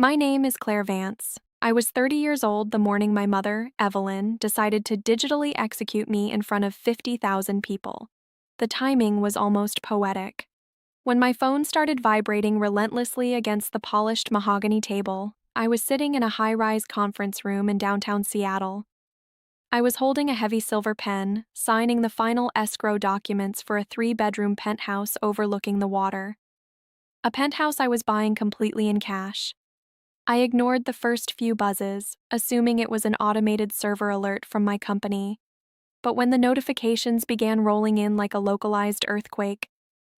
My name is Claire Vance. I was 30 years old the morning my mother, Evelyn, decided to digitally execute me in front of 50,000 people. The timing was almost poetic. When my phone started vibrating relentlessly against the polished mahogany table, I was sitting in a high-rise conference room in downtown Seattle. I was holding a heavy silver pen, signing the final escrow documents for a 3-bedroom penthouse overlooking the water. A penthouse I was buying completely in cash. I ignored the first few buzzes, assuming it was an automated server alert from my company. But when the notifications began rolling in like a localized earthquake,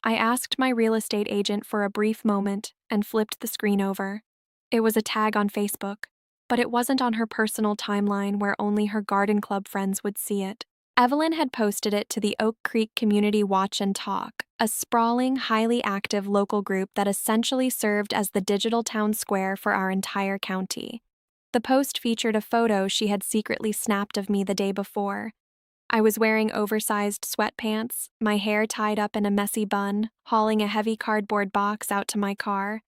I asked my real estate agent for a brief moment and flipped the screen over. It was a tag on Facebook, but it wasn't on her personal timeline where only her garden club friends would see it. Evelyn had posted it to the Oak Creek Community Watch and Talk, a sprawling, highly active local group that essentially served as the digital town square for our entire county. The post featured a photo she had secretly snapped of me the day before. I was wearing oversized sweatpants, my hair tied up in a messy bun, hauling a heavy cardboard box out to my car.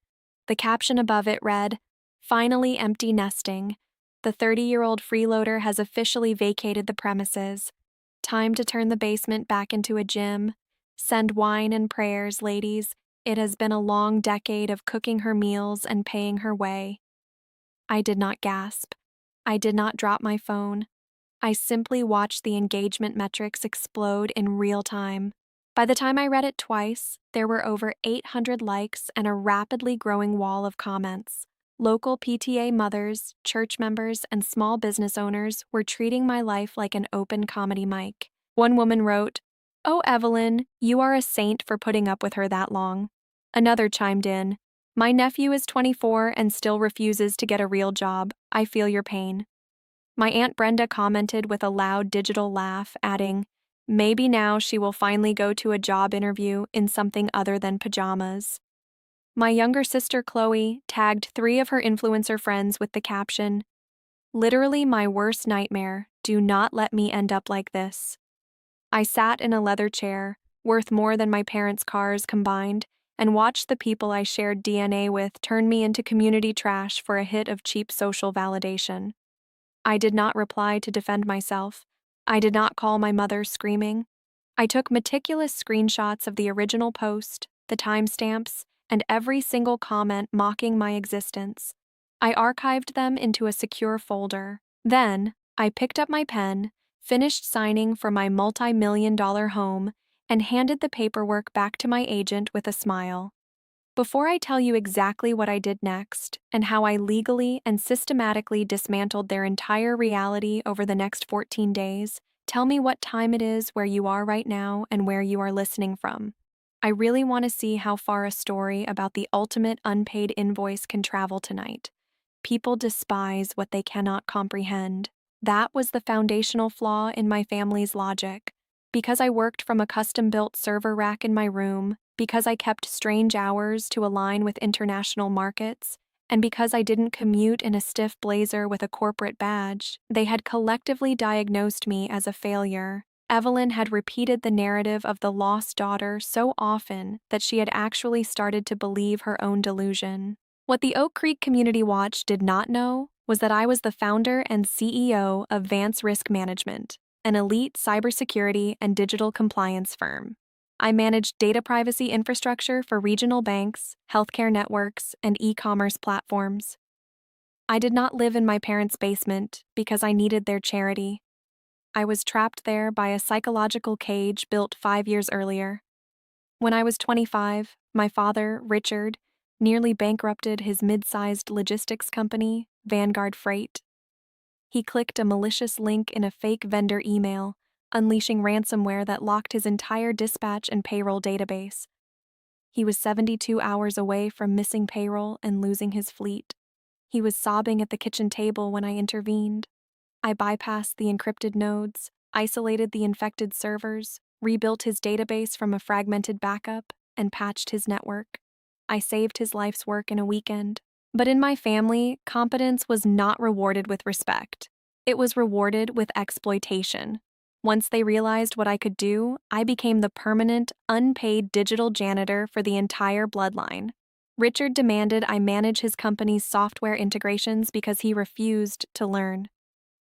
The caption above it read, "Finally empty nesting. The 30-year-old freeloader has officially vacated the premises. Time to turn the basement back into a gym. Send wine and prayers, ladies. It has been a long decade of cooking her meals and paying her way." I did not gasp. I did not drop my phone. I simply watched the engagement metrics explode in real time. By the time I read it twice, there were over 800 likes and a rapidly growing wall of comments. Local PTA mothers, church members, and small business owners were treating my life like an open comedy mic. One woman wrote, "Oh, Evelyn, you are a saint for putting up with her that long." Another chimed in, "My nephew is 24 and still refuses to get a real job. I feel your pain." My Aunt Brenda commented with a loud digital laugh, adding, "Maybe now she will finally go to a job interview in something other than pajamas." My younger sister Chloe tagged 3 of her influencer friends with the caption, "Literally my worst nightmare, do not let me end up like this." I sat in a leather chair, worth more than my parents' cars combined, and watched the people I shared DNA with turn me into community trash for a hit of cheap social validation. I did not reply to defend myself. I did not call my mother screaming. I took meticulous screenshots of the original post, the timestamps, and every single comment mocking my existence. I archived them into a secure folder. Then, I picked up my pen, finished signing for my multi-million-dollar home, and handed the paperwork back to my agent with a smile. Before I tell you exactly what I did next and how I legally and systematically dismantled their entire reality over the next 14 days, tell me what time it is where you are right now and where you are listening from. I really want to see how far a story about the ultimate unpaid invoice can travel tonight. People despise what they cannot comprehend. That was the foundational flaw in my family's logic. Because I worked from a custom-built server rack in my room, because I kept strange hours to align with international markets, and because I didn't commute in a stiff blazer with a corporate badge, they had collectively diagnosed me as a failure. Evelyn had repeated the narrative of the lost daughter so often that she had actually started to believe her own delusion. What the Oak Creek Community Watch did not know was that I was the founder and CEO of Vance Risk Management, an elite cybersecurity and digital compliance firm. I managed data privacy infrastructure for regional banks, healthcare networks, and e-commerce platforms. I did not live in my parents' basement because I needed their charity. I was trapped there by a psychological cage built 5 years earlier. When I was 25, my father, Richard, nearly bankrupted his mid-sized logistics company, Vanguard Freight. He clicked a malicious link in a fake vendor email, unleashing ransomware that locked his entire dispatch and payroll database. He was 72 hours away from missing payroll and losing his fleet. He was sobbing at the kitchen table when I intervened. I bypassed the encrypted nodes, isolated the infected servers, rebuilt his database from a fragmented backup, and patched his network. I saved his life's work in a weekend. But in my family, competence was not rewarded with respect. It was rewarded with exploitation. Once they realized what I could do, I became the permanent, unpaid digital janitor for the entire bloodline. Richard demanded I manage his company's software integrations because he refused to learn.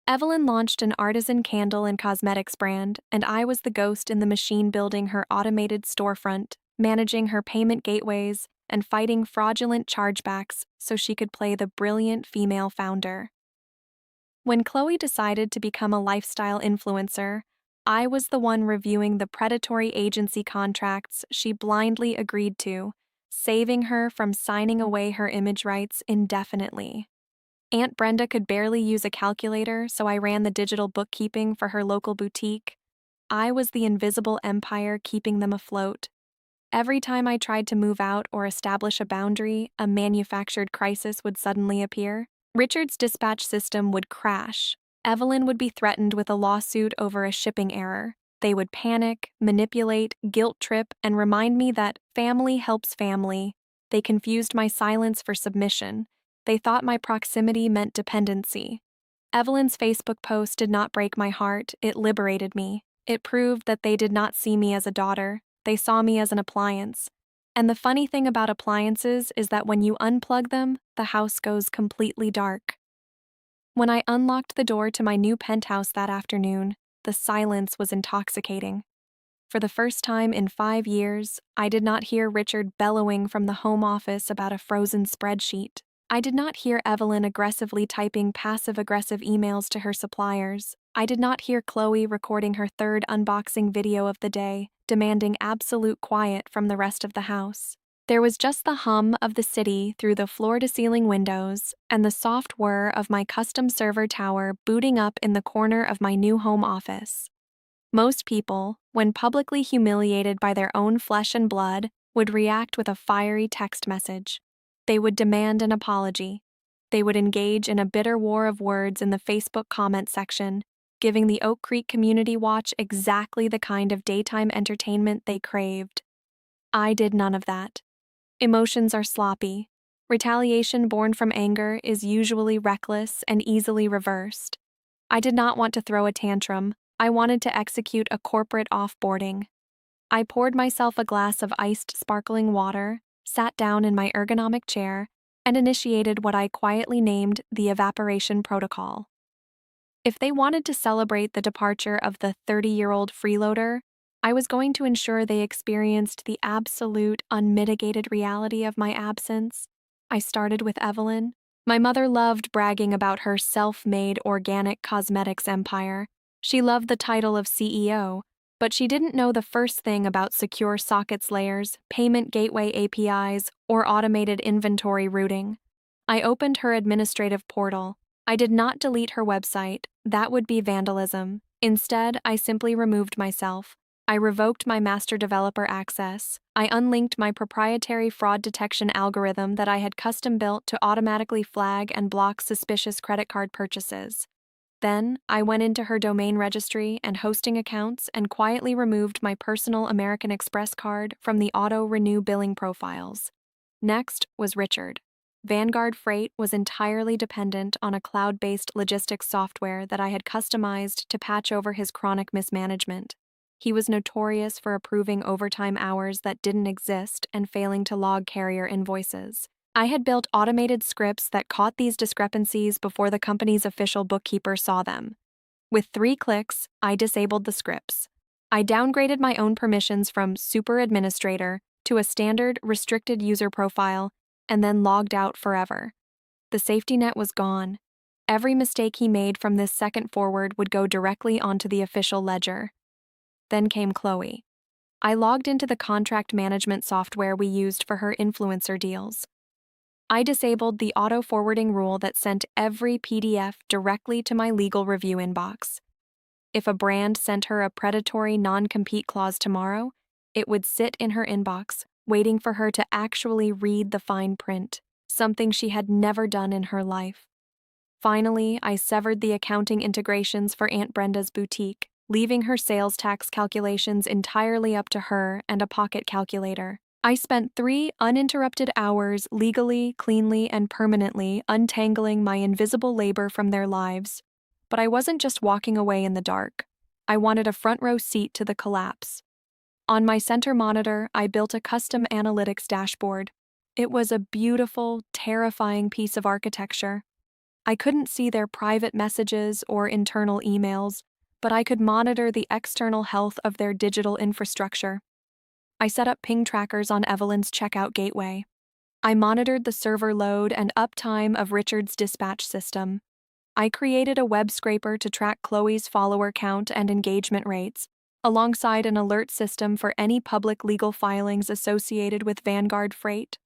Evelyn launched an artisan candle and cosmetics brand, and I was the ghost in the machine building her automated storefront, managing her payment gateways, and fighting fraudulent chargebacks so she could play the brilliant female founder. When Chloe decided to become a lifestyle influencer, I was the one reviewing the predatory agency contracts she blindly agreed to, saving her from signing away her image rights indefinitely. Aunt Brenda could barely use a calculator, so I ran the digital bookkeeping for her local boutique. I was the invisible empire keeping them afloat. Every time I tried to move out or establish a boundary, a manufactured crisis would suddenly appear. Richard's dispatch system would crash. Evelyn would be threatened with a lawsuit over a shipping error. They would panic, manipulate, guilt trip, and remind me that family helps family. They confused my silence for submission. They thought my proximity meant dependency. Evelyn's Facebook post did not break my heart, it liberated me. It proved that they did not see me as a daughter, they saw me as an appliance. And the funny thing about appliances is that when you unplug them, the house goes completely dark. When I unlocked the door to my new penthouse that afternoon, the silence was intoxicating. For the first time in 5 years, I did not hear Richard bellowing from the home office about a frozen spreadsheet. I did not hear Evelyn aggressively typing passive-aggressive emails to her suppliers. I did not hear Chloe recording her third unboxing video of the day, demanding absolute quiet from the rest of the house. There was just the hum of the city through the floor-to-ceiling windows and the soft whir of my custom server tower booting up in the corner of my new home office. Most people, when publicly humiliated by their own flesh and blood, would react with a fiery text message. They would demand an apology. They would engage in a bitter war of words in the Facebook comment section, giving the Oak Creek Community Watch exactly the kind of daytime entertainment they craved. I did none of that. Emotions are sloppy. Retaliation born from anger is usually reckless and easily reversed. I did not want to throw a tantrum. I wanted to execute a corporate offboarding. I poured myself a glass of iced sparkling water, sat down in my ergonomic chair, and initiated what I quietly named the Evaporation Protocol. If they wanted to celebrate the departure of the 30-year-old freeloader, I was going to ensure they experienced the absolute, unmitigated reality of my absence. I started with Evelyn. My mother loved bragging about her self-made organic cosmetics empire. She loved the title of CEO, but she didn't know the first thing about secure sockets layers, payment gateway APIs, or automated inventory routing. I opened her administrative portal. I did not delete her website. That would be vandalism. Instead, I simply removed myself. I revoked my master developer access. I unlinked my proprietary fraud detection algorithm that I had custom built to automatically flag and block suspicious credit card purchases. Then, I went into her domain registry and hosting accounts and quietly removed my personal American Express card from the auto-renew billing profiles. Next was Richard. Vanguard Freight was entirely dependent on a cloud-based logistics software that I had customized to patch over his chronic mismanagement. He was notorious for approving overtime hours that didn't exist and failing to log carrier invoices. I had built automated scripts that caught these discrepancies before the company's official bookkeeper saw them. With 3 clicks, I disabled the scripts. I downgraded my own permissions from Super Administrator to a standard restricted user profile and then logged out forever. The safety net was gone. Every mistake he made from this second forward would go directly onto the official ledger. Then came Chloe. I logged into the contract management software we used for her influencer deals. I disabled the auto-forwarding rule that sent every PDF directly to my legal review inbox. If a brand sent her a predatory non-compete clause tomorrow, it would sit in her inbox, waiting for her to actually read the fine print, something she had never done in her life. Finally, I severed the accounting integrations for Aunt Brenda's boutique, leaving her sales tax calculations entirely up to her and a pocket calculator. I spent 3 uninterrupted hours legally, cleanly, and permanently untangling my invisible labor from their lives. But I wasn't just walking away in the dark. I wanted a front-row seat to the collapse. On my center monitor, I built a custom analytics dashboard. It was a beautiful, terrifying piece of architecture. I couldn't see their private messages or internal emails, but I could monitor the external health of their digital infrastructure. I set up ping trackers on Evelyn's checkout gateway. I monitored the server load and uptime of Richard's dispatch system. I created a web scraper to track Chloe's follower count and engagement rates, alongside an alert system for any public legal filings associated with Vanguard Freight.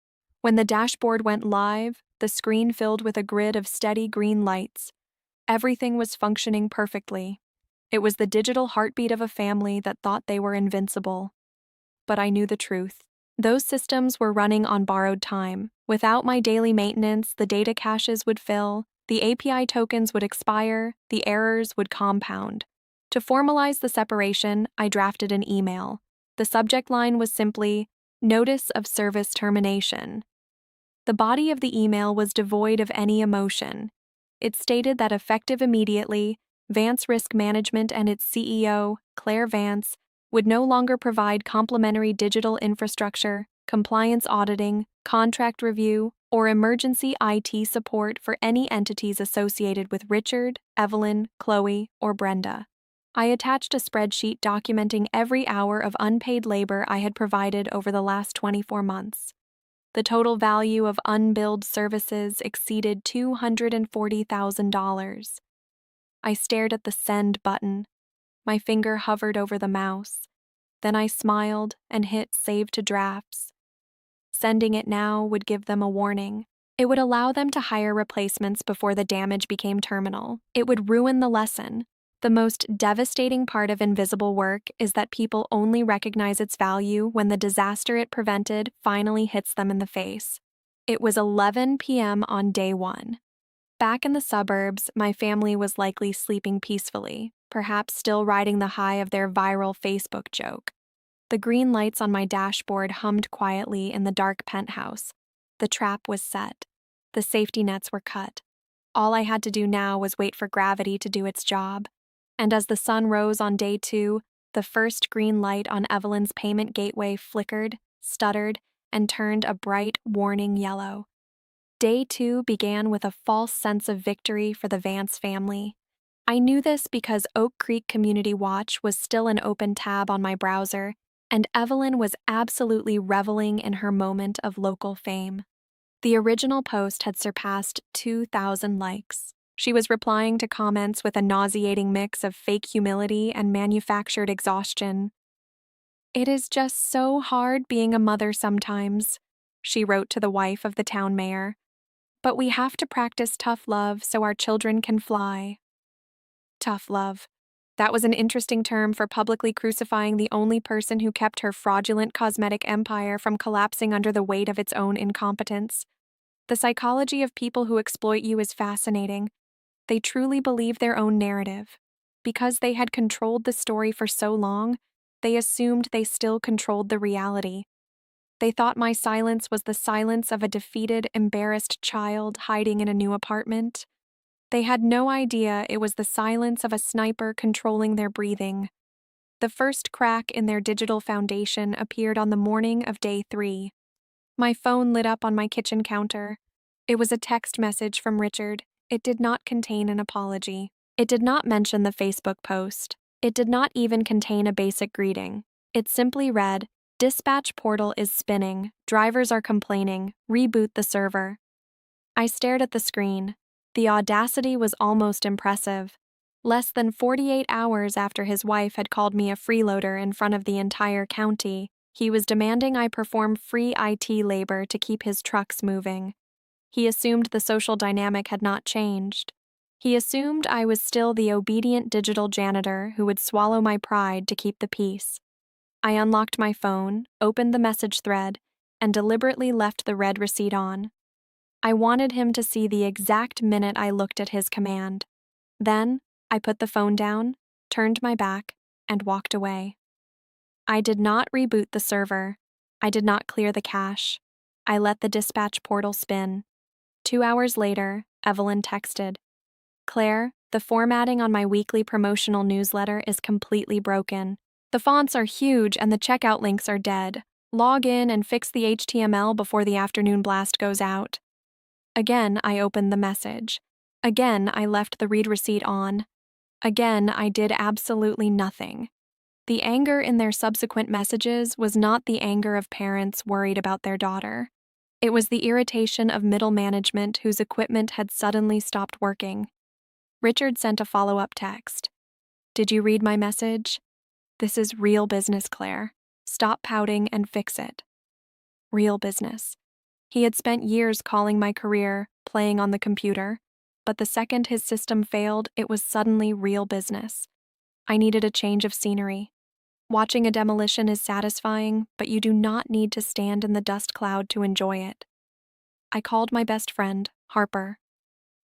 When the dashboard went live, the screen filled with a grid of steady green lights. Everything was functioning perfectly. It was the digital heartbeat of a family that thought they were invincible. But I knew the truth. Those systems were running on borrowed time. Without my daily maintenance, the data caches would fill, the API tokens would expire, the errors would compound. To formalize the separation, I drafted an email. The subject line was simply, "Notice of Service Termination." The body of the email was devoid of any emotion. It stated that effective immediately, Vance Risk Management and its CEO, Claire Vance, would no longer provide complimentary digital infrastructure, compliance auditing, contract review, or emergency IT support for any entities associated with Richard, Evelyn, Chloe, or Brenda. I attached a spreadsheet documenting every hour of unpaid labor I had provided over the last 24 months. The total value of unbilled services exceeded $240,000. I stared at the send button. My finger hovered over the mouse. Then I smiled and hit save to drafts. Sending it now would give them a warning. It would allow them to hire replacements before the damage became terminal. It would ruin the lesson. The most devastating part of invisible work is that people only recognize its value when the disaster it prevented finally hits them in the face. It was 11 p.m. on day 1. Back in the suburbs, my family was likely sleeping peacefully, perhaps still riding the high of their viral Facebook joke. The green lights on my dashboard hummed quietly in the dark penthouse. The trap was set. The safety nets were cut. All I had to do now was wait for gravity to do its job. And as the sun rose on day 2, the first green light on Evelyn's payment gateway flickered, stuttered, and turned a bright, warning yellow. Day 2 began with a false sense of victory for the Vance family. I knew this because Oak Creek Community Watch was still an open tab on my browser, and Evelyn was absolutely reveling in her moment of local fame. The original post had surpassed 2,000 likes. She was replying to comments with a nauseating mix of fake humility and manufactured exhaustion. "It is just so hard being a mother sometimes," she wrote to the wife of the town mayor. "But we have to practice tough love so our children can fly." Tough love. That was an interesting term for publicly crucifying the only person who kept her fraudulent cosmetic empire from collapsing under the weight of its own incompetence. The psychology of people who exploit you is fascinating. They truly believe their own narrative. Because they had controlled the story for so long, they assumed they still controlled the reality. They thought my silence was the silence of a defeated, embarrassed child hiding in a new apartment. They had no idea it was the silence of a sniper controlling their breathing. The first crack in their digital foundation appeared on the morning of day 3. My phone lit up on my kitchen counter. It was a text message from Richard. It did not contain an apology. It did not mention the Facebook post. It did not even contain a basic greeting. It simply read, "Dispatch portal is spinning. Drivers are complaining. Reboot the server." I stared at the screen. The audacity was almost impressive. Less than 48 hours after his wife had called me a freeloader in front of the entire county, he was demanding I perform free IT labor to keep his trucks moving. He assumed the social dynamic had not changed. He assumed I was still the obedient digital janitor who would swallow my pride to keep the peace. I unlocked my phone, opened the message thread, and deliberately left the red receipt on. I wanted him to see the exact minute I looked at his command. Then, I put the phone down, turned my back, and walked away. I did not reboot the server. I did not clear the cache. I let the dispatch portal spin. 2 hours later, Evelyn texted, "Claire, the formatting on my weekly promotional newsletter is completely broken. The fonts are huge and the checkout links are dead. Log in and fix the HTML before the afternoon blast goes out. Again, I opened the message. Again, I left the read receipt on. Again, I did absolutely nothing. The anger in their subsequent messages was not the anger of parents worried about their daughter. It was the irritation of middle management whose equipment had suddenly stopped working. Richard sent a follow-up text. "Did you read my message? This is real business, Claire. Stop pouting and fix it." Real business. He had spent years calling my career playing on the computer, but the second his system failed, it was suddenly real business. I needed a change of scenery. Watching a demolition is satisfying, but you do not need to stand in the dust cloud to enjoy it. I called my best friend, Harper.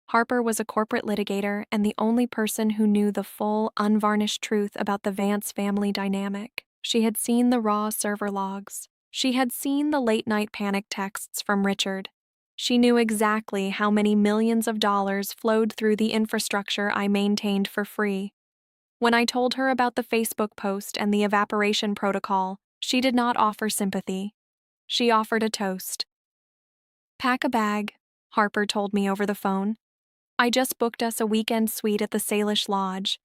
Harper was a corporate litigator and the only person who knew the full, unvarnished truth about the Vance family dynamic. She had seen the raw server logs. She had seen the late-night panic texts from Richard. She knew exactly how many millions of dollars flowed through the infrastructure I maintained for free. When I told her about the Facebook post and the Evaporation Protocol, she did not offer sympathy. She offered a toast. "Pack a bag," Harper told me over the phone. "I just booked us a weekend suite at the Salish Lodge.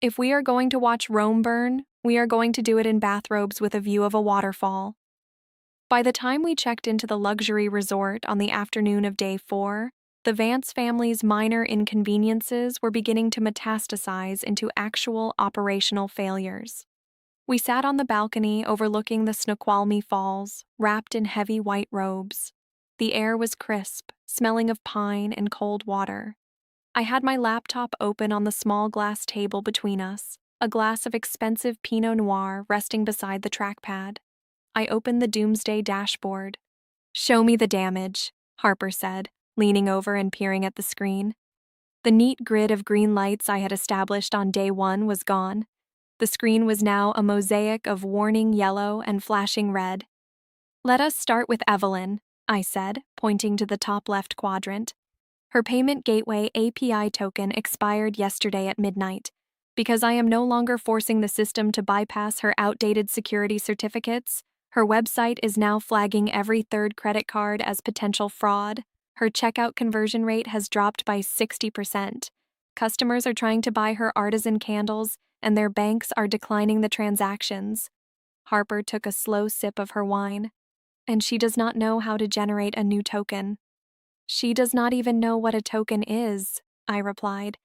If we are going to watch Rome burn, we are going to do it in bathrobes with a view of a waterfall." By the time we checked into the luxury resort on the afternoon of day 4, the Vance family's minor inconveniences were beginning to metastasize into actual operational failures. We sat on the balcony overlooking the Snoqualmie Falls, wrapped in heavy white robes. The air was crisp, smelling of pine and cold water. I had my laptop open on the small glass table between us, a glass of expensive Pinot Noir resting beside the trackpad. I opened the Doomsday dashboard. "Show me the damage," Harper said, leaning over and peering at the screen. The neat grid of green lights I had established on day 1 was gone. The screen was now a mosaic of warning yellow and flashing red. "Let us start with Evelyn," I said, pointing to the top left quadrant. "Her payment gateway API token expired yesterday at midnight. Because I am no longer forcing the system to bypass her outdated security certificates, her website is now flagging every third credit card as potential fraud. Her checkout conversion rate has dropped by 60%. Customers are trying to buy her artisan candles, and their banks are declining the transactions." Harper took a slow sip of her wine. "And she does not know how to generate a new token." "She does not even know what a token is," I replied.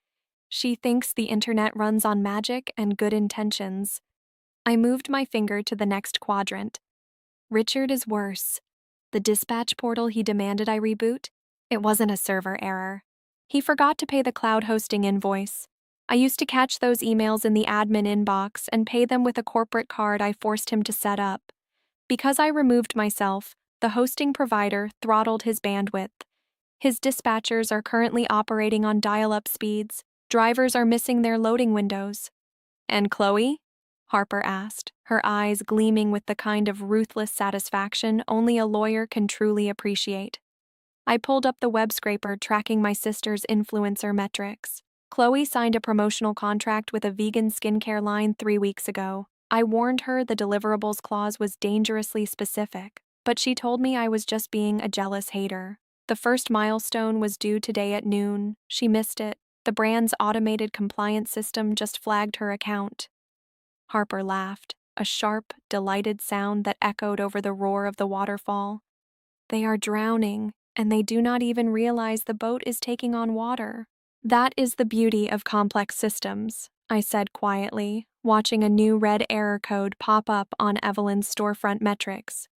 "She thinks the internet runs on magic and good intentions." I moved my finger to the next quadrant. "Richard is worse. The dispatch portal he demanded I reboot? It wasn't a server error. He forgot to pay the cloud hosting invoice. I used to catch those emails in the admin inbox and pay them with a corporate card I forced him to set up. Because I removed myself, the hosting provider throttled his bandwidth. His dispatchers are currently operating on dial-up speeds. Drivers are missing their loading windows." "And Chloe?" Harper asked, her eyes gleaming with the kind of ruthless satisfaction only a lawyer can truly appreciate. I pulled up the web scraper tracking my sister's influencer metrics. Chloe signed a promotional contract with a vegan skincare line 3 weeks ago. I warned her the deliverables clause was dangerously specific, but she told me I was just being a jealous hater. The first milestone was due today at noon. She missed it. The brand's automated compliance system just flagged her account. Harper laughed, a sharp, delighted sound that echoed over the roar of the waterfall. "They are drowning, and they do not even realize the boat is taking on water." "That is the beauty of complex systems," I said quietly, watching a new red error code pop up on Evelyn's storefront metrics.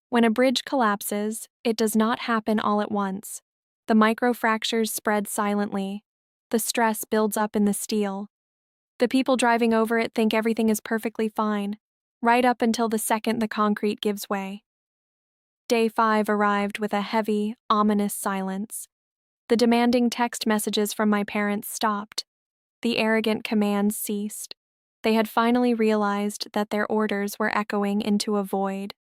When a bridge collapses, it does not happen all at once. The microfractures spread silently. The stress builds up in the steel. The people driving over it think everything is perfectly fine, right up until the second the concrete gives way. Day 5 arrived with a heavy, ominous silence. The demanding text messages from my parents stopped. The arrogant commands ceased. They had finally realized that their orders were echoing into a void.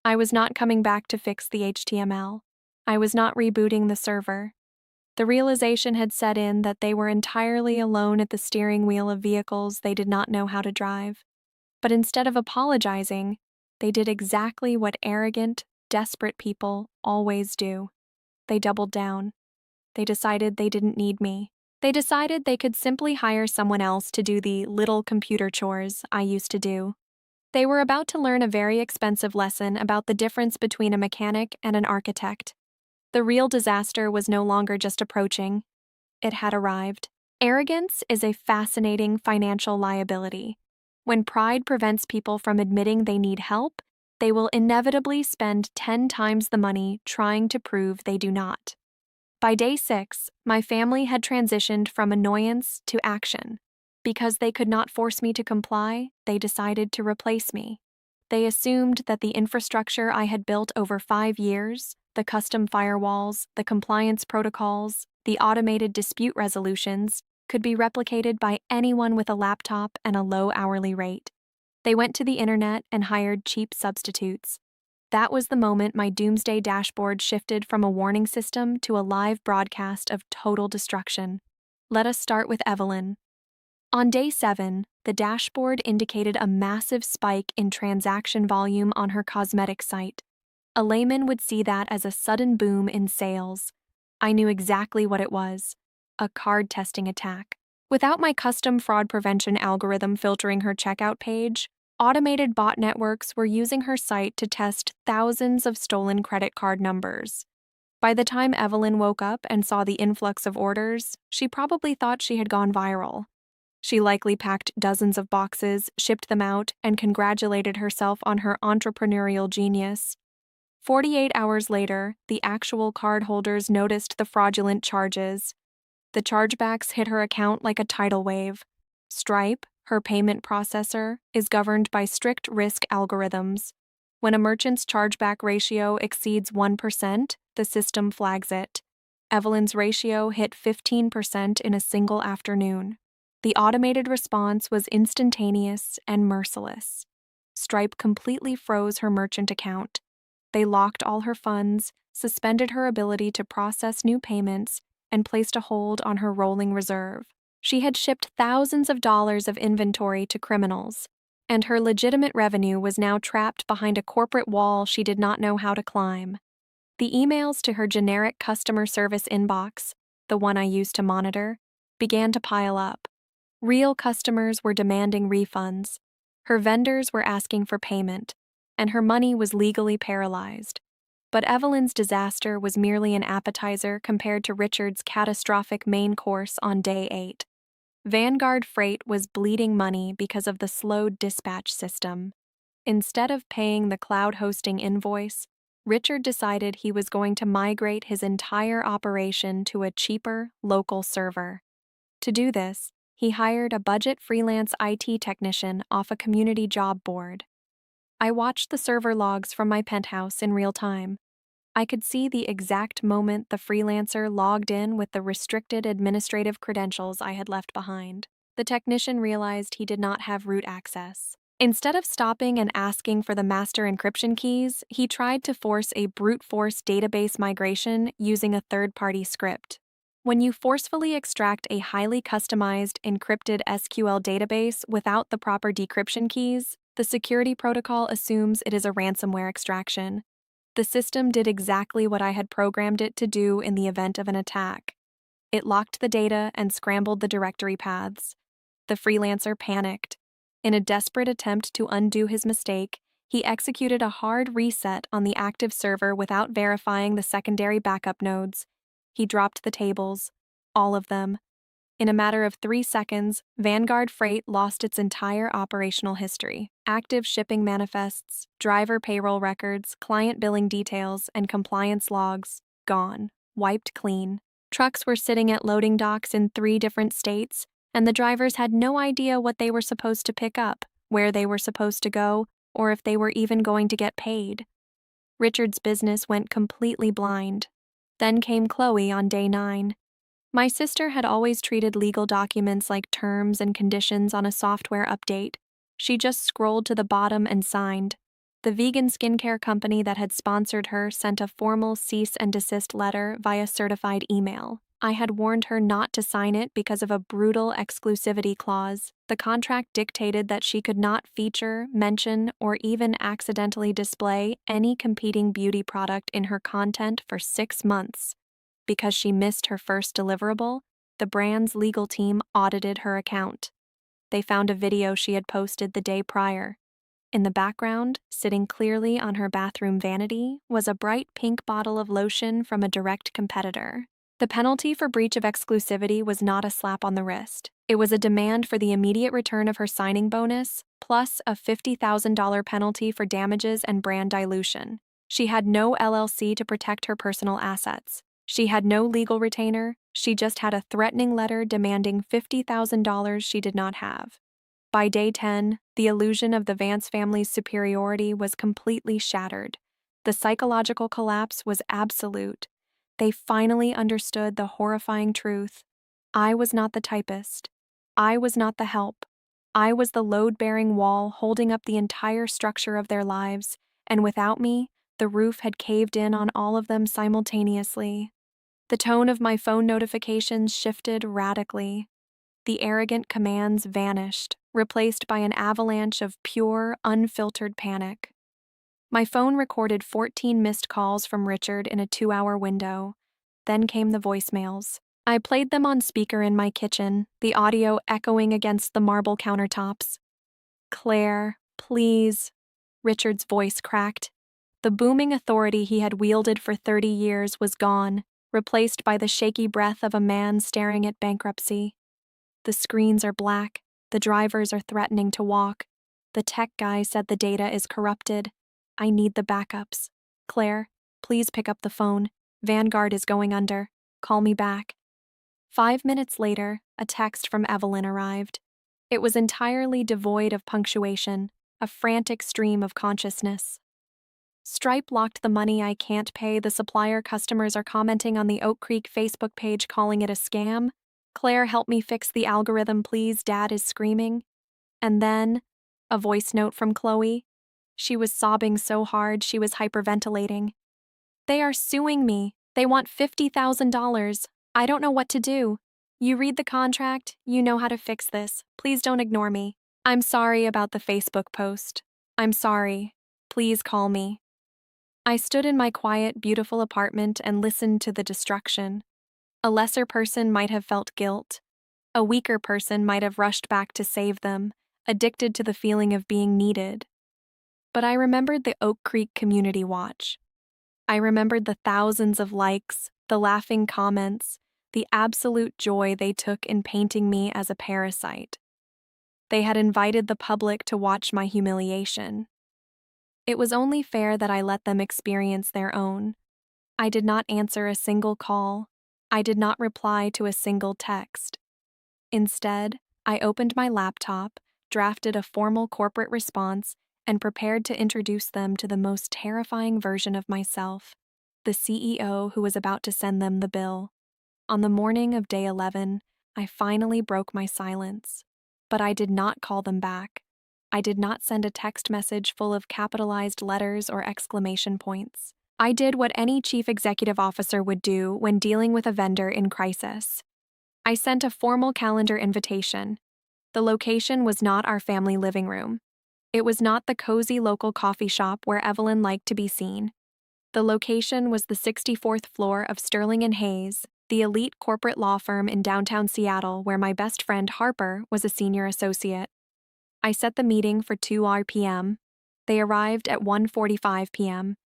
I was not coming back to fix the HTML. I was not rebooting the server. The realization had set in that they were entirely alone at the steering wheel of vehicles they did not know how to drive. But instead of apologizing, They did exactly what arrogant, desperate people always do. They doubled down. They decided they didn't need me. They decided they could simply hire someone else to do the little computer chores I used to do. They were about to learn a very expensive lesson about the difference between a mechanic and an architect. The real disaster was no longer just approaching. It had arrived. Arrogance is a fascinating financial liability. When pride prevents people from admitting they need help, they will inevitably spend 10 times the money trying to prove they do not. By day 6, my family had transitioned from annoyance to action. Because they could not force me to comply, they decided to replace me. They assumed that the infrastructure I had built over 5 years, the custom firewalls, the compliance protocols, the automated dispute resolutions, could be replicated by anyone with a laptop and a low hourly rate. They went to the internet and hired cheap substitutes. That was the moment my doomsday dashboard shifted from a warning system to a live broadcast of total destruction. Let us start with Evelyn. On day 7, the dashboard indicated a massive spike in transaction volume on her cosmetic site. A layman would see that as a sudden boom in sales. I knew exactly what it was: a card testing attack. Without my custom fraud prevention algorithm filtering her checkout page, automated bot networks were using her site to test thousands of stolen credit card numbers. By the time Evelyn woke up and saw the influx of orders, she probably thought she had gone viral. She likely packed dozens of boxes, shipped them out, and congratulated herself on her entrepreneurial genius. 48 hours later, the actual cardholders noticed the fraudulent charges. The chargebacks hit her account like a tidal wave. Stripe, her payment processor, is governed by strict risk algorithms. When a merchant's chargeback ratio exceeds 1%, the system flags it. Evelyn's ratio hit 15% in a single afternoon. The automated response was instantaneous and merciless. Stripe completely froze her merchant account. They locked all her funds, suspended her ability to process new payments, and placed a hold on her rolling reserve. She had shipped thousands of dollars of inventory to criminals, and her legitimate revenue was now trapped behind a corporate wall she did not know how to climb. The emails to her generic customer service inbox, the one I used to monitor, began to pile up. Real customers were demanding refunds. Her vendors were asking for payment, and her money was legally paralyzed. But Evelyn's disaster was merely an appetizer compared to Richard's catastrophic main course on day 8. Vanguard Freight was bleeding money because of the slowed dispatch system. Instead of paying the cloud hosting invoice, Richard decided he was going to migrate his entire operation to a cheaper, local server. To do this, he hired a budget freelance IT technician off a community job board. I watched the server logs from my penthouse in real time. I could see the exact moment the freelancer logged in with the restricted administrative credentials I had left behind. The technician realized he did not have root access. Instead of stopping and asking for the master encryption keys, he tried to force a brute force database migration using a third-party script. When you forcefully extract a highly customized, encrypted SQL database without the proper decryption keys, the security protocol assumes it is a ransomware extraction. The system did exactly what I had programmed it to do in the event of an attack. It locked the data and scrambled the directory paths. The freelancer panicked. In a desperate attempt to undo his mistake, he executed a hard reset on the active server without verifying the secondary backup nodes. He dropped the tables, all of them. In a matter of 3 seconds, Vanguard Freight lost its entire operational history. Active shipping manifests, driver payroll records, client billing details, and compliance logs, gone, wiped clean. Trucks were sitting at loading docks in 3 different states, and the drivers had no idea what they were supposed to pick up, where they were supposed to go, or if they were even going to get paid. Richard's business went completely blind. Then came Chloe on day 9. My sister had always treated legal documents like terms and conditions on a software update. She just scrolled to the bottom and signed. The vegan skincare company that had sponsored her sent a formal cease and desist letter via certified email. I had warned her not to sign it because of a brutal exclusivity clause. The contract dictated that she could not feature, mention, or even accidentally display any competing beauty product in her content for 6 months. Because she missed her first deliverable, the brand's legal team audited her account. They found a video she had posted the day prior. In the background, sitting clearly on her bathroom vanity, was a bright pink bottle of lotion from a direct competitor. The penalty for breach of exclusivity was not a slap on the wrist. It was a demand for the immediate return of her signing bonus, plus a $50,000 penalty for damages and brand dilution. She had no LLC to protect her personal assets. She had no legal retainer. She just had a threatening letter demanding $50,000 she did not have. By day 10, the illusion of the Vance family's superiority was completely shattered. The psychological collapse was absolute. They finally understood the horrifying truth. I was not the typist. I was not the help. I was the load-bearing wall holding up the entire structure of their lives, and without me, the roof had caved in on all of them simultaneously. The tone of my phone notifications shifted radically. The arrogant commands vanished, replaced by an avalanche of pure, unfiltered panic. My phone recorded 14 missed calls from Richard in a 2-hour window. Then came the voicemails. I played them on speaker in my kitchen, the audio echoing against the marble countertops. "Claire, please." Richard's voice cracked. The booming authority he had wielded for 30 years was gone, replaced by the shaky breath of a man staring at bankruptcy. The screens are black. The drivers are threatening to walk. The tech guy said the data is corrupted. I need the backups. Claire, please pick up the phone. Vanguard is going under. Call me back. 5 minutes later, a text from Evelyn arrived. It was entirely devoid of punctuation, a frantic stream of consciousness. Stripe locked the money I can't pay. The supplier customers are commenting on the Oak Creek Facebook page calling it a scam. Claire, help me fix the algorithm, please. Dad is screaming. And then, a voice note from Chloe. She was sobbing so hard she was hyperventilating. They are suing me. They want $50,000. I don't know what to do. You read the contract. You know how to fix this. Please don't ignore me. I'm sorry about the Facebook post. I'm sorry. Please call me. I stood in my quiet, beautiful apartment and listened to the destruction. A lesser person might have felt guilt. A weaker person might have rushed back to save them, addicted to the feeling of being needed. But I remembered the Oak Creek Community Watch. I remembered the thousands of likes, the laughing comments, the absolute joy they took in painting me as a parasite. They had invited the public to watch my humiliation. It was only fair that I let them experience their own. I did not answer a single call. I did not reply to a single text. Instead, I opened my laptop, drafted a formal corporate response, and prepared to introduce them to the most terrifying version of myself, the CEO who was about to send them the bill. On the morning of day 11, I finally broke my silence. But I did not call them back. I did not send a text message full of capitalized letters or exclamation points. I did what any chief executive officer would do when dealing with a vendor in crisis. I sent a formal calendar invitation. The location was not our family living room. It was not the cozy local coffee shop where Evelyn liked to be seen. The location was the 64th floor of Sterling & Hayes, the elite corporate law firm in downtown Seattle where my best friend Harper was a senior associate. I set the meeting for 2 p.m. They arrived at 1:45 p.m.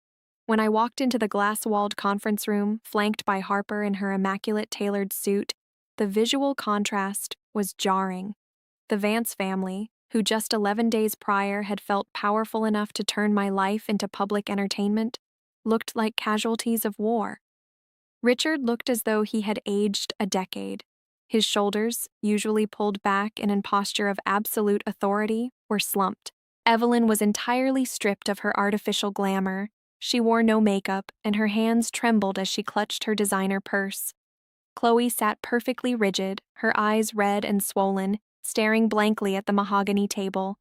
When I walked into the glass-walled conference room, flanked by Harper in her immaculate tailored suit, the visual contrast was jarring. The Vance family, who just 11 days prior had felt powerful enough to turn my life into public entertainment, looked like casualties of war. Richard looked as though he had aged a decade. His shoulders, usually pulled back in a posture of absolute authority, were slumped. Evelyn was entirely stripped of her artificial glamour. She wore no makeup, and her hands trembled as she clutched her designer purse. Chloe sat perfectly rigid, her eyes red and swollen, staring blankly at the mahogany table.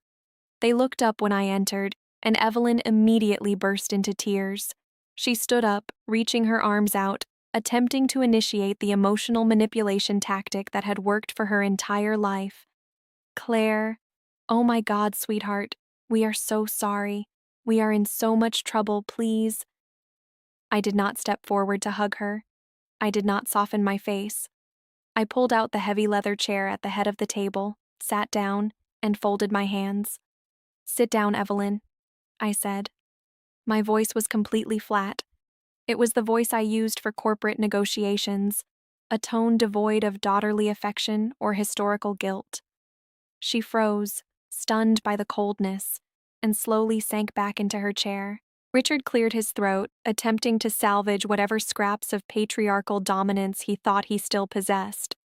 They looked up when I entered, and Evelyn immediately burst into tears. She stood up, reaching her arms out, attempting to initiate the emotional manipulation tactic that had worked for her entire life. Claire, oh my God, sweetheart, we are so sorry. We are in so much trouble, please. I did not step forward to hug her. I did not soften my face. I pulled out the heavy leather chair at the head of the table, sat down, and folded my hands. Sit down, Evelyn, I said. My voice was completely flat. It was the voice I used for corporate negotiations, a tone devoid of daughterly affection or historical guilt. She froze, stunned by the coldness, and slowly sank back into her chair. Richard cleared his throat, attempting to salvage whatever scraps of patriarchal dominance he thought he still possessed.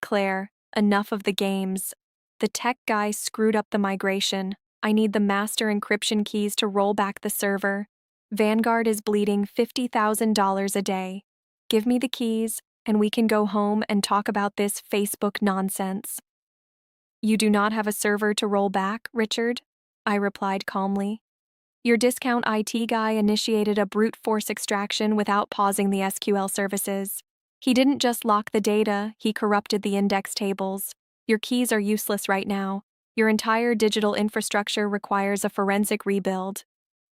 Claire, enough of the games. The tech guy screwed up the migration. I need the master encryption keys to roll back the server. Vanguard is bleeding $50,000 a day. Give me the keys, and we can go home and talk about this Facebook nonsense. You do not have a server to roll back, Richard? I replied calmly. Your discount IT guy initiated a brute force extraction without pausing the SQL services. He didn't just lock the data, he corrupted the index tables. Your keys are useless right now. Your entire digital infrastructure requires a forensic rebuild.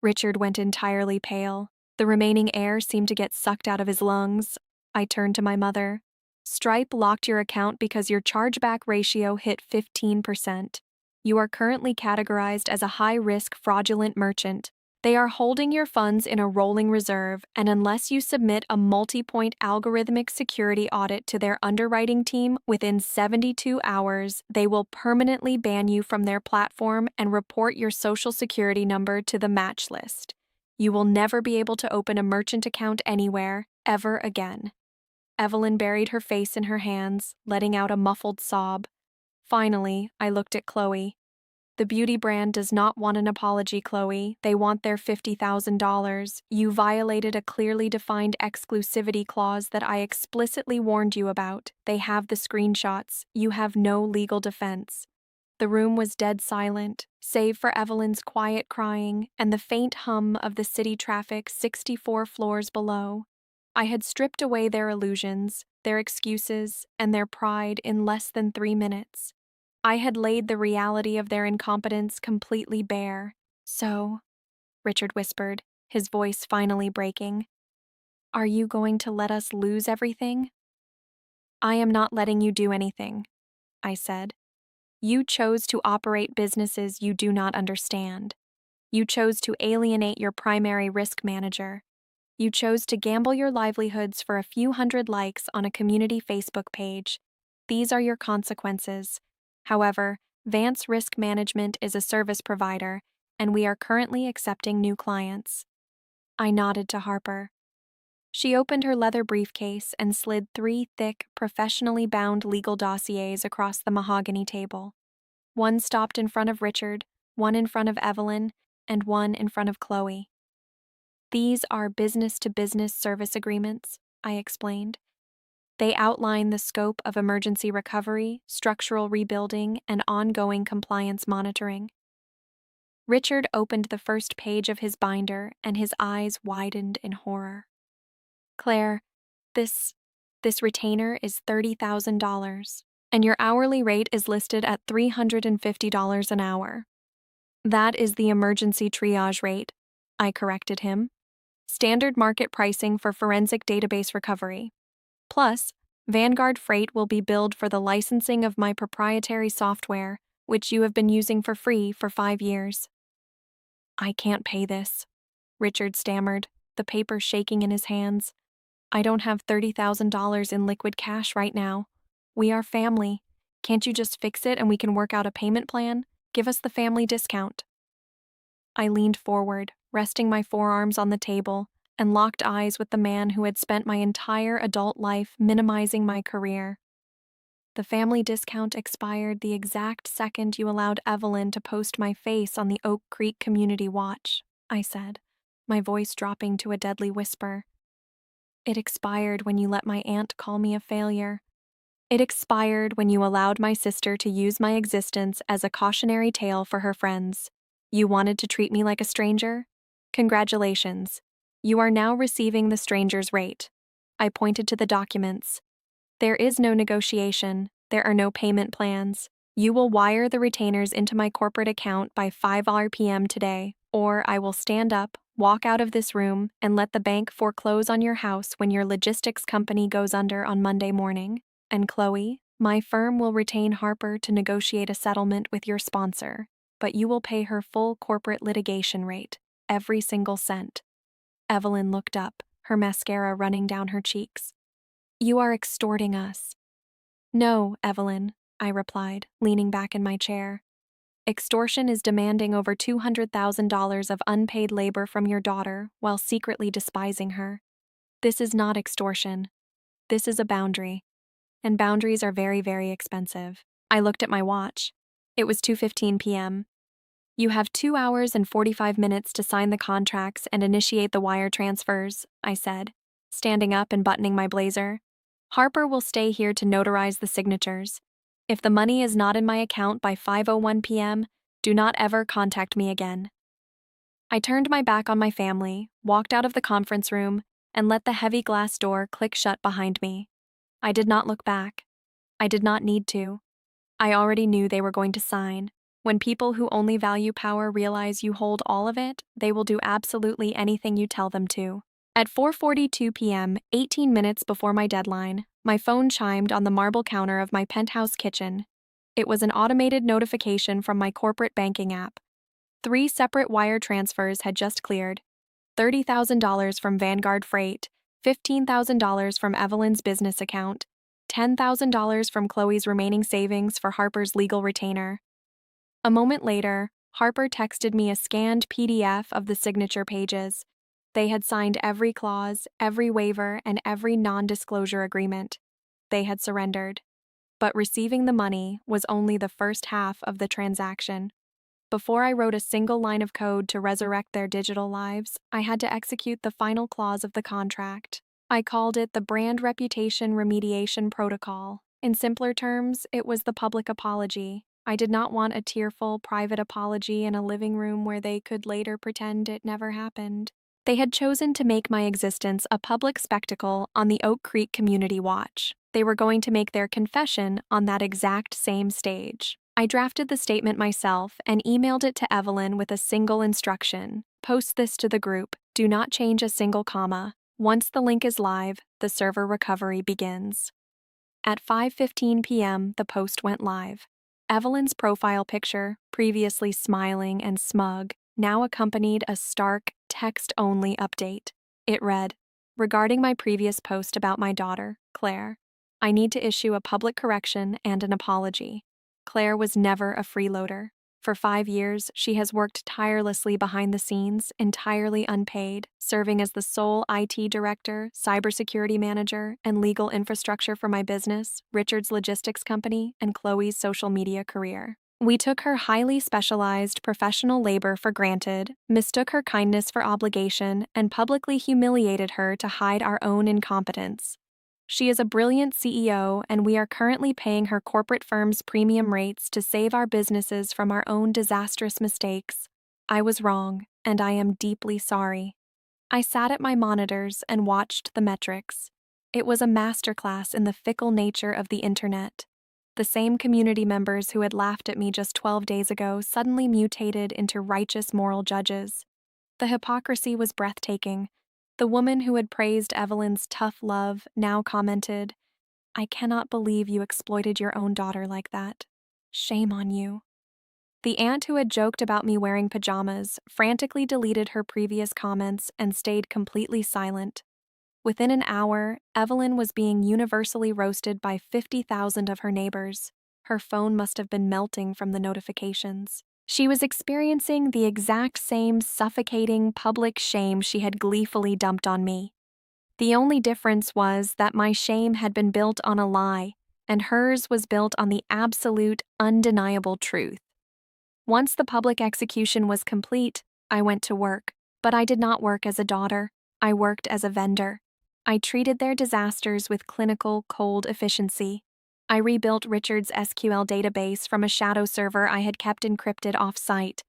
Richard went entirely pale. The remaining air seemed to get sucked out of his lungs. I turned to my mother. Stripe locked your account because your chargeback ratio hit 15%. You are currently categorized as a high-risk fraudulent merchant. They are holding your funds in a rolling reserve, and unless you submit a multi-point algorithmic security audit to their underwriting team within 72 hours, they will permanently ban you from their platform and report your social security number to the match list. You will never be able to open a merchant account anywhere, ever again. Evelyn buried her face in her hands, letting out a muffled sob. Finally, I looked at Chloe. The beauty brand does not want an apology, Chloe. They want their $50,000. You violated a clearly defined exclusivity clause that I explicitly warned you about. They have the screenshots. You have no legal defense. The room was dead silent, save for Evelyn's quiet crying and the faint hum of the city traffic 64 floors below. I had stripped away their illusions, their excuses, and their pride in less than 3 minutes. I had laid the reality of their incompetence completely bare. So, Richard whispered, his voice finally breaking, are you going to let us lose everything? I am not letting you do anything, I said. You chose to operate businesses you do not understand. You chose to alienate your primary risk manager. You chose to gamble your livelihoods for a few hundred likes on a community Facebook page. These are your consequences. However, Vance Risk Management is a service provider, and we are currently accepting new clients. I nodded to Harper. She opened her leather briefcase and slid 3 thick, professionally bound legal dossiers across the mahogany table. One stopped in front of Richard, one in front of Evelyn, and one in front of Chloe. These are business-to-business service agreements, I explained. They outline the scope of emergency recovery, structural rebuilding, and ongoing compliance monitoring. Richard opened the first page of his binder, and his eyes widened in horror. Claire, this retainer is $30,000, and your hourly rate is listed at $350 an hour. That is the emergency triage rate, I corrected him. Standard market pricing for forensic database recovery. Plus, Vanguard Freight will be billed for the licensing of my proprietary software, which you have been using for free for 5 years. I can't pay this, Richard stammered, the paper shaking in his hands. I don't have $30,000 in liquid cash right now. We are family. Can't you just fix it and we can work out a payment plan? Give us the family discount. I leaned forward, resting my forearms on the table, and locked eyes with the man who had spent my entire adult life minimizing my career. The family discount expired the exact second you allowed Evelyn to post my face on the Oak Creek Community Watch, I said, my voice dropping to a deadly whisper. It expired when you let my aunt call me a failure. It expired when you allowed my sister to use my existence as a cautionary tale for her friends. You wanted to treat me like a stranger? Congratulations. You are now receiving the stranger's rate. I pointed to the documents. There is no negotiation. There are no payment plans. You will wire the retainers into my corporate account by 5 p.m. today, or I will stand up, walk out of this room, and let the bank foreclose on your house when your logistics company goes under on Monday morning. And Chloe, my firm will retain Harper to negotiate a settlement with your sponsor, but you will pay her full corporate litigation rate, every single cent. Evelyn looked up, her mascara running down her cheeks. You are extorting us. No, Evelyn, I replied, leaning back in my chair. Extortion is demanding over $200,000 of unpaid labor from your daughter while secretly despising her. This is not extortion. This is a boundary. And boundaries are very, very expensive. I looked at my watch. It was 2:15 p.m. You have 2 hours and 45 minutes to sign the contracts and initiate the wire transfers, I said, standing up and buttoning my blazer. Harper will stay here to notarize the signatures. If the money is not in my account by 5:01 p.m., do not ever contact me again. I turned my back on my family, walked out of the conference room, and let the heavy glass door click shut behind me. I did not look back. I did not need to. I already knew they were going to sign. When people who only value power realize you hold all of it, they will do absolutely anything you tell them to. At 4:42 p.m., 18 minutes before my deadline, my phone chimed on the marble counter of my penthouse kitchen. It was an automated notification from my corporate banking app. 3 separate wire transfers had just cleared. $30,000 from Vanguard Freight, $15,000 from Evelyn's business account, $10,000 from Chloe's remaining savings for Harper's legal retainer. A moment later, Harper texted me a scanned PDF of the signature pages. They had signed every clause, every waiver, and every non-disclosure agreement. They had surrendered. But receiving the money was only the first half of the transaction. Before I wrote a single line of code to resurrect their digital lives, I had to execute the final clause of the contract. I called it the Brand Reputation Remediation Protocol. In simpler terms, it was the public apology. I did not want a tearful, private apology in a living room where they could later pretend it never happened. They had chosen to make my existence a public spectacle on the Oak Creek Community Watch. They were going to make their confession on that exact same stage. I drafted the statement myself and emailed it to Evelyn with a single instruction. Post this to the group. Do not change a single comma. Once the link is live, the server recovery begins. At 5:15 p.m., the post went live. Evelyn's profile picture, previously smiling and smug, now accompanied a stark, text-only update. It read, regarding my previous post about my daughter, Claire, I need to issue a public correction and an apology. Claire was never a freeloader. For 5 years, she has worked tirelessly behind the scenes, entirely unpaid, serving as the sole IT director, cybersecurity manager, and legal infrastructure for my business, Richard's Logistics Company, and Chloe's social media career. We took her highly specialized professional labor for granted, mistook her kindness for obligation, and publicly humiliated her to hide our own incompetence. She is a brilliant CEO, and we are currently paying her corporate firm's premium rates to save our businesses from our own disastrous mistakes. I was wrong, and I am deeply sorry. I sat at my monitors and watched the metrics. It was a masterclass in the fickle nature of the internet. The same community members who had laughed at me just 12 days ago suddenly mutated into righteous moral judges. The hypocrisy was breathtaking. The woman who had praised Evelyn's tough love now commented, I cannot believe you exploited your own daughter like that. Shame on you. The aunt who had joked about me wearing pajamas frantically deleted her previous comments and stayed completely silent. Within an hour, Evelyn was being universally roasted by 50,000 of her neighbors. Her phone must have been melting from the notifications. She was experiencing the exact same suffocating public shame she had gleefully dumped on me. The only difference was that my shame had been built on a lie, and hers was built on the absolute, undeniable truth. Once the public execution was complete, I went to work. But I did not work as a daughter. I worked as a vendor. I treated their disasters with clinical, cold efficiency. I rebuilt Richard's SQL database from a shadow server I had kept encrypted off-site.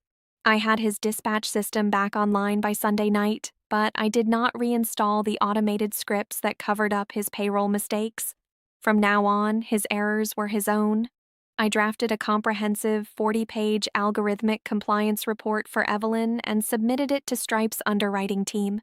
I had his dispatch system back online by Sunday night. but I did not reinstall the automated scripts that covered up his payroll mistakes. From now on, his errors were his own. I drafted a comprehensive 40-page algorithmic compliance report for Evelyn and submitted it to Stripe's underwriting team.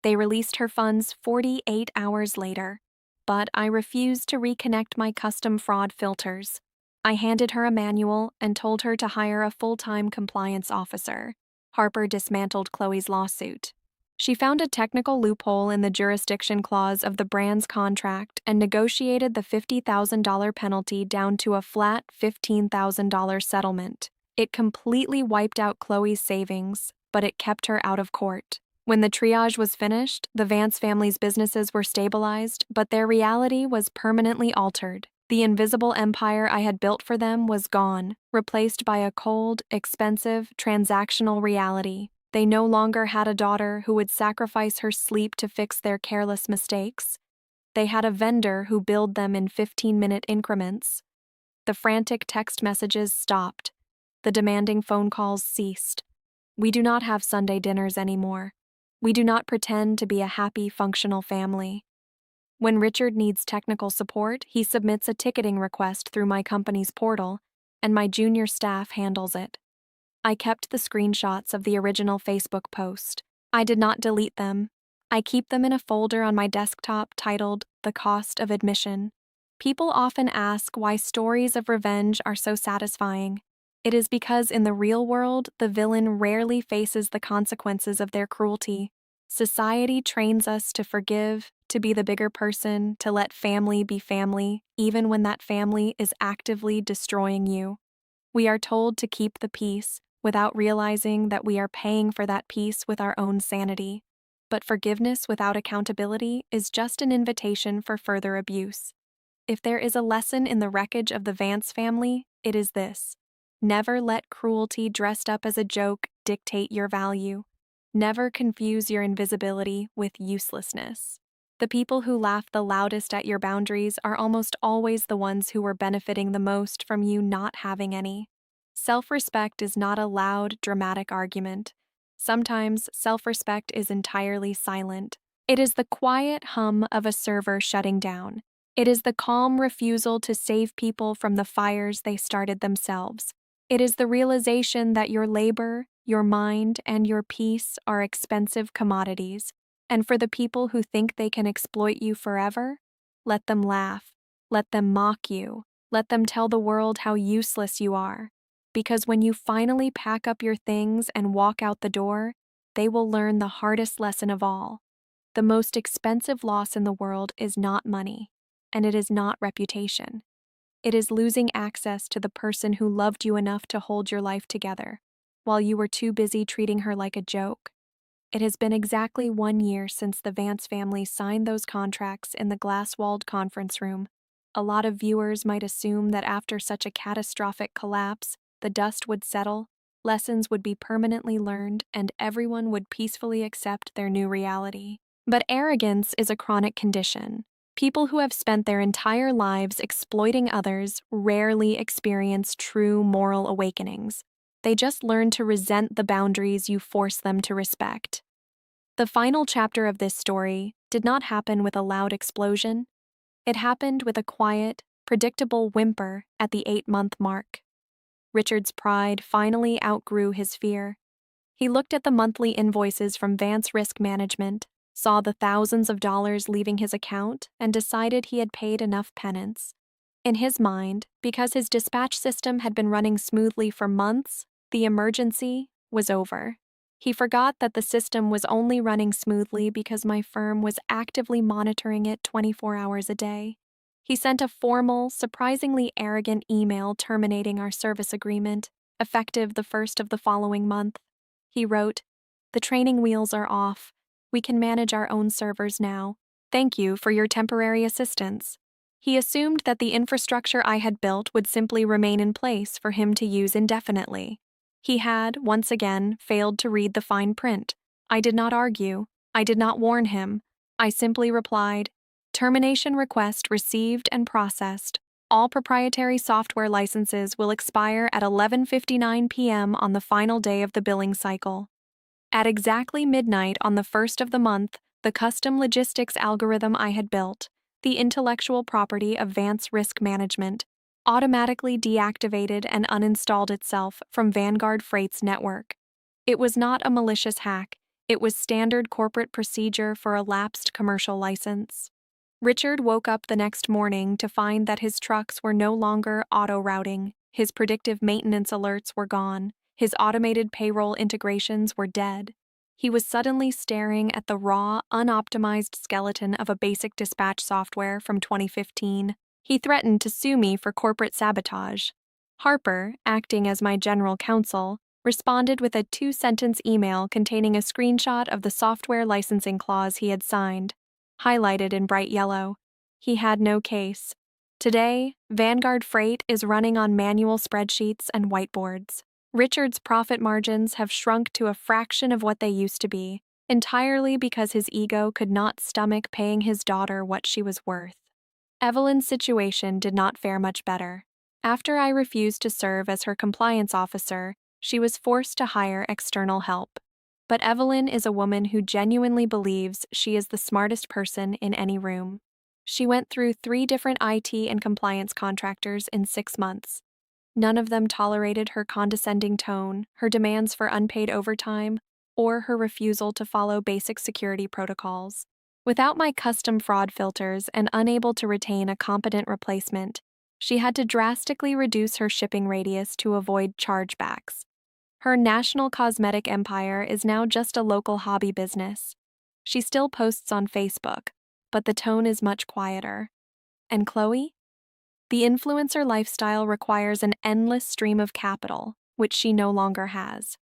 They released her funds 48 hours later, but I refused to reconnect my custom fraud filters. I handed her a manual and told her to hire a full-time compliance officer. Harper dismantled Chloe's lawsuit. She found a technical loophole in the jurisdiction clause of the brand's contract and negotiated the $50,000 penalty down to a flat $15,000 settlement. It completely wiped out Chloe's savings, but it kept her out of court. When the triage was finished, the Vance family's businesses were stabilized, but their reality was permanently altered. The invisible empire I had built for them was gone, replaced by a cold, expensive, transactional reality. They no longer had a daughter who would sacrifice her sleep to fix their careless mistakes. They had a vendor who billed them in 15-minute increments. The frantic text messages stopped. The demanding phone calls ceased. We do not have Sunday dinners anymore. We do not pretend to be a happy, functional family. When Richard needs technical support, he submits a ticketing request through my company's portal, and my junior staff handles it. I kept the screenshots of the original Facebook post. I did not delete them. I keep them in a folder on my desktop titled The Cost of Admission. People often ask why stories of revenge are so satisfying. It is because in the real world, the villain rarely faces the consequences of their cruelty. Society trains us to forgive, to be the bigger person, to let family be family, even when that family is actively destroying you. We are told to keep the peace, without realizing that we are paying for that peace with our own sanity. But forgiveness without accountability is just an invitation for further abuse. If there is a lesson in the wreckage of the Vance family, it is this. Never let cruelty dressed up as a joke dictate your value. Never confuse your invisibility with uselessness. The people who laugh the loudest at your boundaries are almost always the ones who were benefiting the most from you not having any. Self-respect is not a loud, dramatic argument. Sometimes self-respect is entirely silent. It is the quiet hum of a server shutting down. It is the calm refusal to save people from the fires they started themselves. It is the realization that your labor, your mind, and your peace are expensive commodities. And for the people who think they can exploit you forever, let them laugh. Let them mock you. Let them tell the world how useless you are. Because when you finally pack up your things and walk out the door, they will learn the hardest lesson of all. The most expensive loss in the world is not money, and it is not reputation. It is losing access to the person who loved you enough to hold your life together, while you were too busy treating her like a joke. It has been exactly 1 year since the Vance family signed those contracts in the glass-walled conference room. A lot of viewers might assume that after such a catastrophic collapse, the dust would settle, lessons would be permanently learned, and everyone would peacefully accept their new reality. But arrogance is a chronic condition. People who have spent their entire lives exploiting others rarely experience true moral awakenings. They just learn to resent the boundaries you force them to respect. The final chapter of this story did not happen with a loud explosion. It happened with a quiet, predictable whimper at the 8-month mark. Richard's pride finally outgrew his fear. He looked at the monthly invoices from Vance Risk Management, saw the thousands of dollars leaving his account, and decided he had paid enough penance. In his mind, because his dispatch system had been running smoothly for months, the emergency was over. He forgot that the system was only running smoothly because my firm was actively monitoring it 24 hours a day. He sent a formal, surprisingly arrogant email terminating our service agreement, effective the first of the following month. He wrote, "The training wheels are off. We can manage our own servers now. Thank you for your temporary assistance." He assumed that the infrastructure I had built would simply remain in place for him to use indefinitely. He had, once again, failed to read the fine print. I did not argue. I did not warn him. I simply replied, "Termination request received and processed. All proprietary software licenses will expire at 11:59 p.m. on the final day of the billing cycle." At exactly midnight on the 1st of the month, the custom logistics algorithm I had built, the intellectual property of Vance Risk Management, automatically deactivated and uninstalled itself from Vanguard Freight's network. It was not a malicious hack, it was standard corporate procedure for a lapsed commercial license. Richard woke up the next morning to find that his trucks were no longer auto-routing, his predictive maintenance alerts were gone, his automated payroll integrations were dead. He was suddenly staring at the raw, unoptimized skeleton of a basic dispatch software from 2015. He threatened to sue me for corporate sabotage. Harper, acting as my general counsel, responded with a 2-sentence email containing a screenshot of the software licensing clause he had signed, highlighted in bright yellow. He had no case. Today, Vanguard Freight is running on manual spreadsheets and whiteboards. Richard's profit margins have shrunk to a fraction of what they used to be, entirely because his ego could not stomach paying his daughter what she was worth. Evelyn's situation did not fare much better. After I refused to serve as her compliance officer, she was forced to hire external help. But Evelyn is a woman who genuinely believes she is the smartest person in any room. She went through 3 different IT and compliance contractors in 6 months. None of them tolerated her condescending tone, her demands for unpaid overtime, or her refusal to follow basic security protocols. Without my custom fraud filters and unable to retain a competent replacement, she had to drastically reduce her shipping radius to avoid chargebacks. Her national cosmetic empire is now just a local hobby business. She still posts on Facebook, but the tone is much quieter. And Chloe? The influencer lifestyle requires an endless stream of capital, which she no longer has.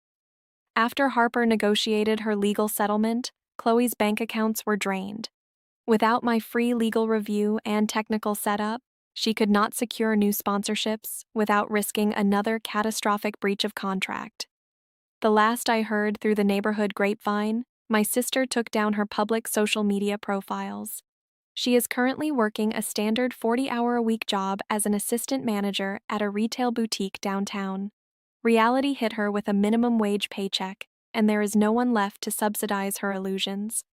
After Harper negotiated her legal settlement, Chloe's bank accounts were drained. Without my free legal review and technical setup, she could not secure new sponsorships without risking another catastrophic breach of contract. The last I heard through the neighborhood grapevine, my sister took down her public social media profiles. She is currently working a standard 40-hour-a-week job as an assistant manager at a retail boutique downtown. Reality hit her with a minimum wage paycheck, and there is no one left to subsidize her illusions.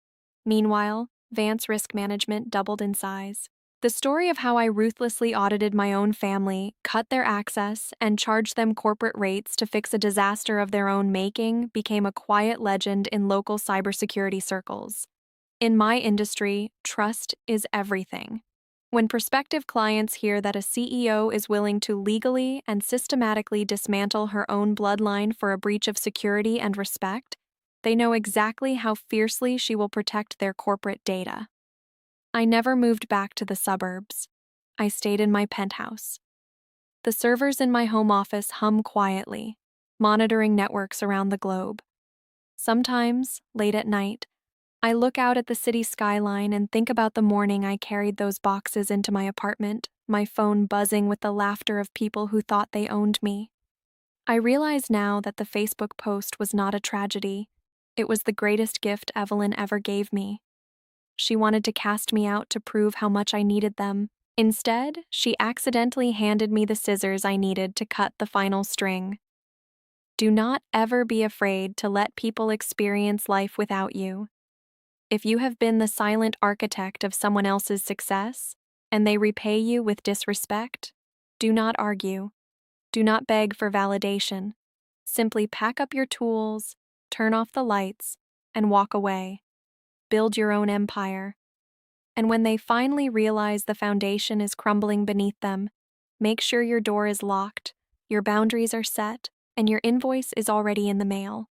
Meanwhile, Vance Risk Management doubled in size. The story of how I ruthlessly audited my own family, cut their access, and charged them corporate rates to fix a disaster of their own making became a quiet legend in local cybersecurity circles. In my industry, trust is everything. When prospective clients hear that a CEO is willing to legally and systematically dismantle her own bloodline for a breach of security and respect, they know exactly how fiercely she will protect their corporate data. I never moved back to the suburbs. I stayed in my penthouse. The servers in my home office hum quietly, monitoring networks around the globe. Sometimes, late at night, I look out at the city skyline and think about the morning I carried those boxes into my apartment, my phone buzzing with the laughter of people who thought they owned me. I realize now that the Facebook post was not a tragedy. It was the greatest gift Evelyn ever gave me. She wanted to cast me out to prove how much I needed them. Instead, she accidentally handed me the scissors I needed to cut the final string. Do not ever be afraid to let people experience life without you. If you have been the silent architect of someone else's success, and they repay you with disrespect, do not argue. Do not beg for validation. Simply pack up your tools, turn off the lights, and walk away. Build your own empire. And when they finally realize the foundation is crumbling beneath them, make sure your door is locked, your boundaries are set, and your invoice is already in the mail.